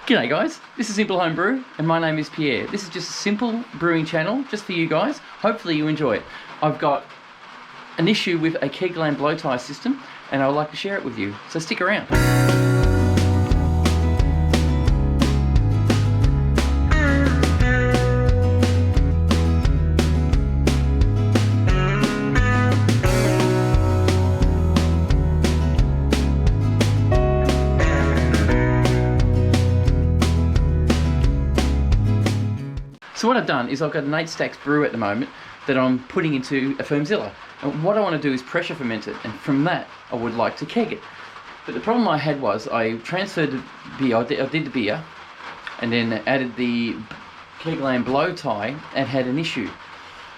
G'day guys, this is Simple Home Brew and my name is Pierre. This is just a simple brewing channel just for you guys. Hopefully you enjoy it. I've got an issue with a KegLand Blowtie system and I would like to share it with you, so stick around. So what I've done is I've got an 8 stacks brew at the moment that I'm putting into a Fermzilla. And what I want to do is pressure ferment it, and from that I would like to keg it. But the problem I had was I transferred the beer, I did the beer, and then added the KegLand Blowtie and had an issue.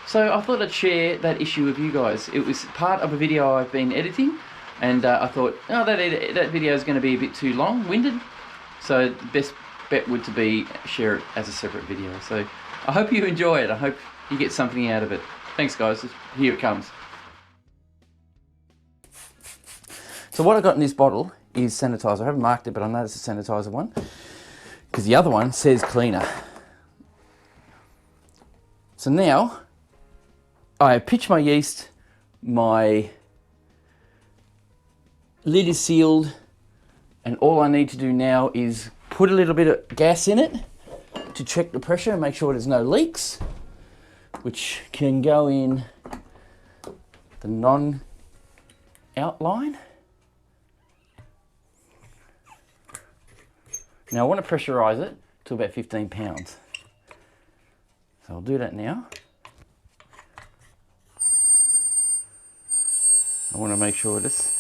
So I thought I'd share that issue with you guys. It was part of a video I've been editing, and I thought, oh, that video is going to be a bit too long-winded, so the best bet would to be share it as a separate video. So I hope you enjoy it. I hope you get something out of it. Thanks guys, here it comes. So what I got in this bottle is sanitizer. I haven't marked it, but I know it's a sanitizer one, because the other one says cleaner. So now, I pitch my yeast, my lid is sealed, and all I need to do now is put a little bit of gas in it to check the pressure and make sure there's no leaks, which can go in the non-outline. Now I want to pressurize it to about 15 pounds. So I'll do that now. I want to make sure this.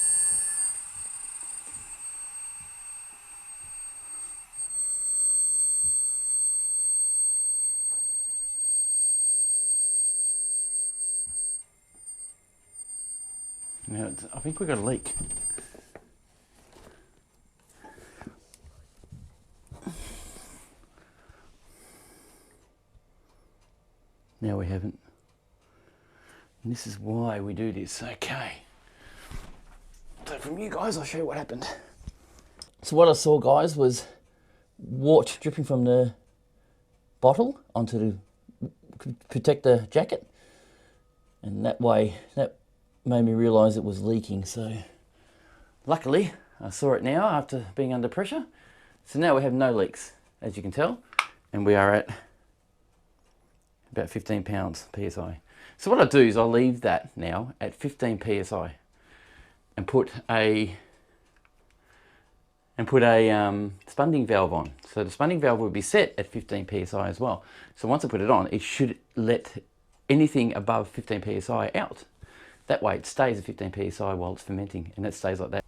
Now, I think we've got a leak. Now we haven't. And this is why we do this. Okay. So from you guys, I'll show you what happened. So what I saw, guys, was water dripping from the bottle onto the, protect the jacket. And that way, that made me realise it was leaking. So luckily, I saw it now after being under pressure. So now we have no leaks, as you can tell. And we are at about 15 pounds PSI. So what I do is I'll leave that now at 15 PSI and put a spunding valve on. So the spunding valve will be set at 15 PSI as well. So once I put it on, it should let anything above 15 PSI out. That way it stays at 15 PSI while it's fermenting, and it stays like that.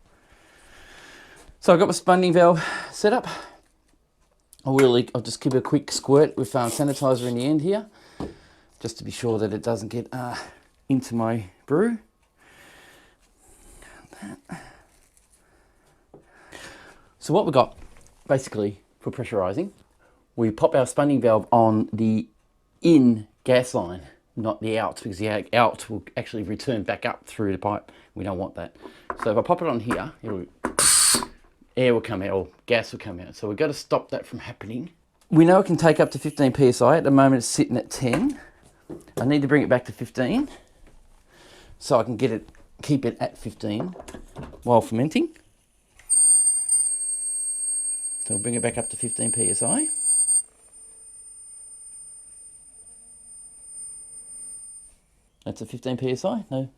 So I've got my spunding valve set up. I'll just give it a quick squirt with sanitizer in the end here, just to be sure that it doesn't get into my brew. So what we've got basically for pressurizing, we pop our spunding valve on the in gas line, not the out, because the out will actually return back up through the pipe. We don't want that. So if I pop it on here, air will come out, or gas will come out. So we've got to stop that from happening. We know it can take up to 15 PSI. At the moment it's sitting at 10. I need to bring it back to 15 so I can keep it at 15 while fermenting. So I'll bring it back up to 15 PSI. That's a 15 PSI, no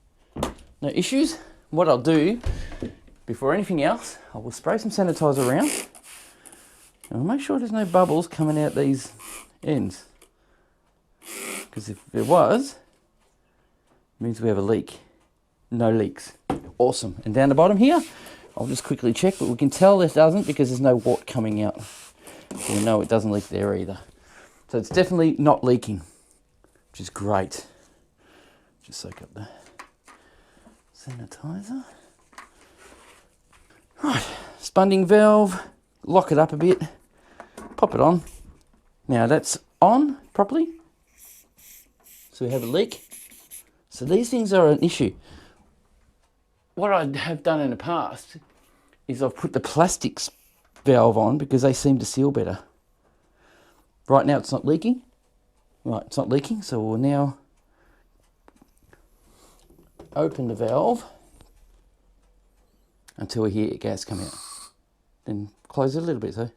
issues. What I'll do, before anything else, I will spray some sanitizer around and I'll make sure there's no bubbles coming out these ends. Because if there was, it means we have a leak. No leaks. Awesome. And down the bottom here, I'll just quickly check, but we can tell it doesn't because there's no wort coming out. So we know it doesn't leak there either. So it's definitely not leaking, which is great. Just soak up the sanitizer. Right, spunding valve, lock it up a bit, pop it on. Now that's on properly. So we have a leak. So these things are an issue. What I have done in the past is I've put the plastic valve on because they seem to seal better. Right now it's not leaking. Right, it's not leaking, so we'll now open the valve until we hear gas come out. Then close it a little bit, so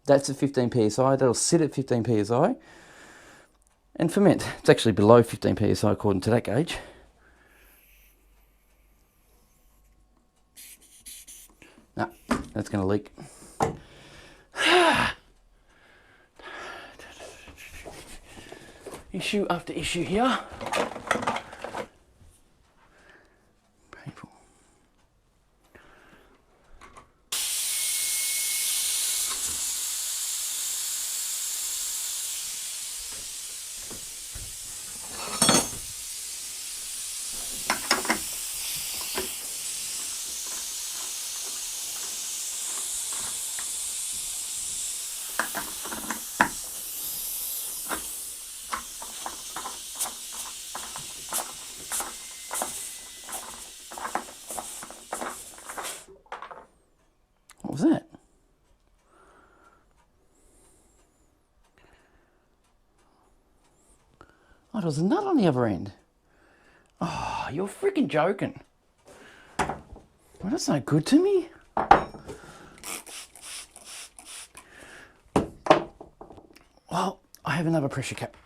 that's at 15 psi. That'll sit at 15 psi and ferment. It's actually below 15 psi according to that gauge. No, that's going to leak. Issue after issue here. Painful. What was that? Oh, there's a nut on the other end. Oh, you're freaking joking. Well, that's no good to me. Well, I have another pressure cap.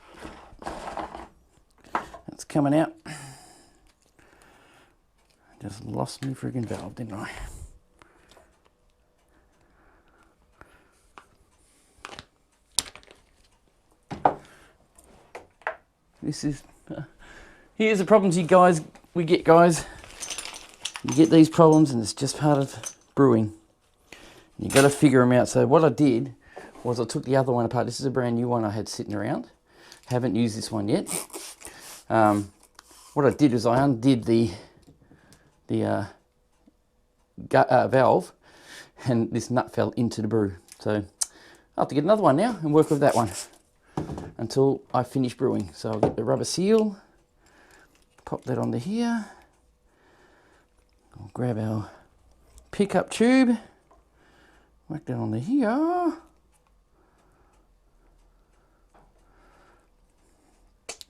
It's coming out. Just lost my friggin' valve, didn't I? This is, here's the problems we get guys. You get these problems and it's just part of brewing. You got to figure them out. So what I did was I took the other one apart. This is a brand new one I had sitting around. Haven't used this one yet. What I did is I undid the valve and this nut fell into the brew. So I'll have to get another one now and work with that one until I finish brewing. So I'll get the rubber seal, pop that onto here. I'll grab our pickup tube, whack that onto here.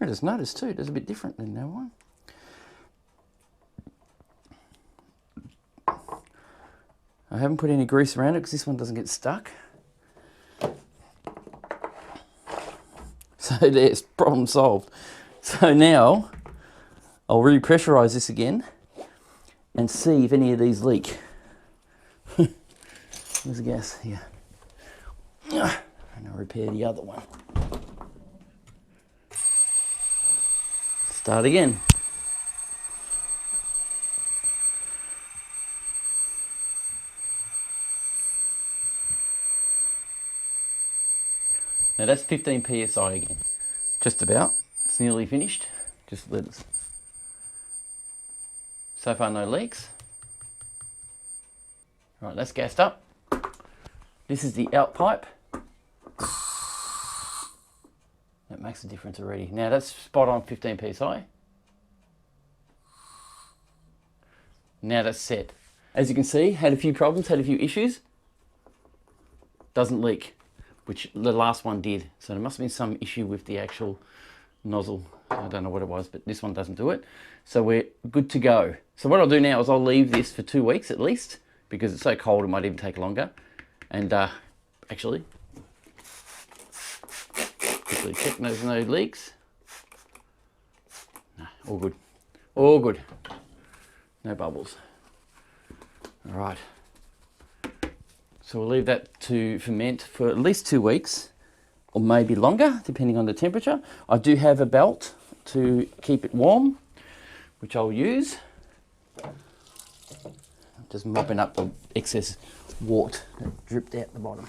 I just noticed too, it's a bit different than that one. I haven't put any grease around it because this one doesn't get stuck. So there's problem solved. So now I'll repressurize this again and see if any of these leak. There's the gas here. And I'll repair the other one. Start again. Now that's 15 psi again. Just about. It's nearly finished. Just let us. So far no leaks. Right, that's gassed up. This is the out pipe. That makes a difference already. Now that's spot on 15 psi. Now that's set. As you can see, had a few problems, had a few issues. Doesn't leak, which the last one did. So there must have been some issue with the actual nozzle. I don't know what it was, but this one doesn't do it. So we're good to go. So what I'll do now is I'll leave this for 2 weeks at least, because it's so cold it might even take longer. And actually, quickly check there's no leaks. No, all good. All good. No bubbles. All right. So we'll leave that to ferment for at least 2 weeks, or maybe longer, depending on the temperature. I do have a belt to keep it warm, which I'll use. Just mopping up the excess wort that dripped out the bottom.